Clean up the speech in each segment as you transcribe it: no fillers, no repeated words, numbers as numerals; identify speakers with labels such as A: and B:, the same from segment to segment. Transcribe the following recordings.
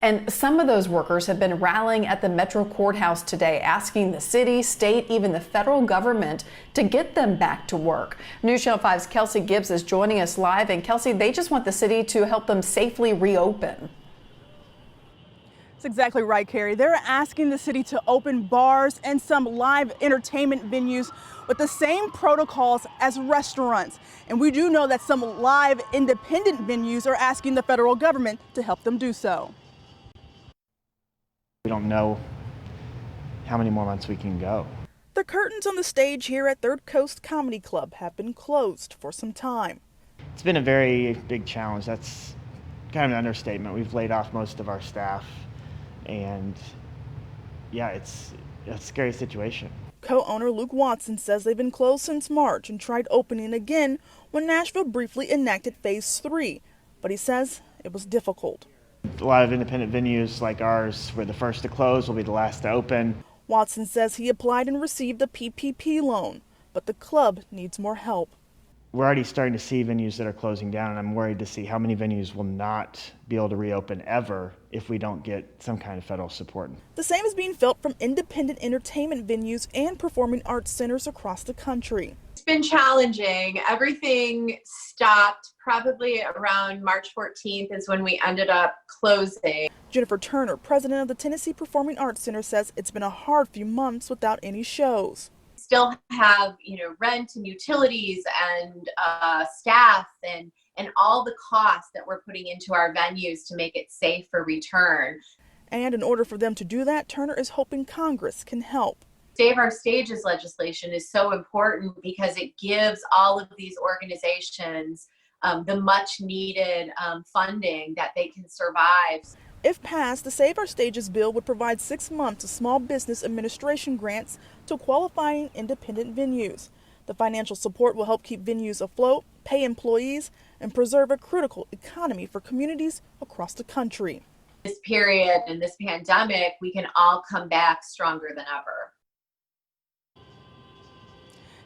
A: And some of those workers have been rallying at the Metro Courthouse today, asking the city, state, even the federal government to get them back to work. News Channel 5's KELSEY GIBBS is joining us live. And KELSEY, they just want the city to help them safely reopen.
B: That's exactly right, Carrie. They're asking the city to open bars and some live entertainment venues with the same protocols as restaurants. And we do know that some live independent venues are asking the federal government to help them do so.
C: We don't know how many more months we can go.
B: The curtains on the stage here at Third Coast Comedy Club have been closed for some time.
C: It's been a very big challenge. That's kind of an understatement. We've laid off most of our staff, and yeah, it's a scary situation.
B: Co-owner Luke Watson says they've been closed since March and tried opening again when Nashville briefly enacted Phase 3, but he says it was difficult.
C: A lot of independent venues like ours were the first to close, will be the last to open.
B: Watson says he applied and received a PPP loan, but the club needs more help.
C: We're already starting to see venues that are closing down, and I'm worried to see how many venues will not be able to reopen ever if we don't get some kind of federal support.
B: The same is being felt from independent entertainment venues and performing arts centers across the country.
D: It's been challenging. Everything stopped probably around March 14th is when we ended up closing.
B: Jennifer Turner, president of the Tennessee Performing Arts Center, says it's been a hard few months without any shows.
D: Still have, rent and utilities and staff and all the costs that we're putting into our venues to make it safe for return.
B: And in order for them to do that, Turner is hoping Congress can help.
D: Save Our Stages legislation is so important because it gives all of these organizations the much needed funding that they can survive.
B: If passed, the Save Our Stages bill would provide 6 months of small business administration grants to qualifying independent venues. The financial support will help keep venues afloat, pay employees, and preserve a critical economy for communities across the country.
D: This period and this pandemic, we can all come back stronger than ever.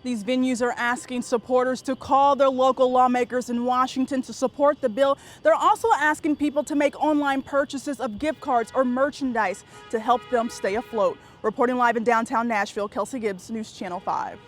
B: These venues are asking supporters to call their local lawmakers in Washington to support the bill. They're also asking people to make online purchases of gift cards or merchandise to help them stay afloat. Reporting live in downtown Nashville, KELSEY GIBBS, News Channel 5.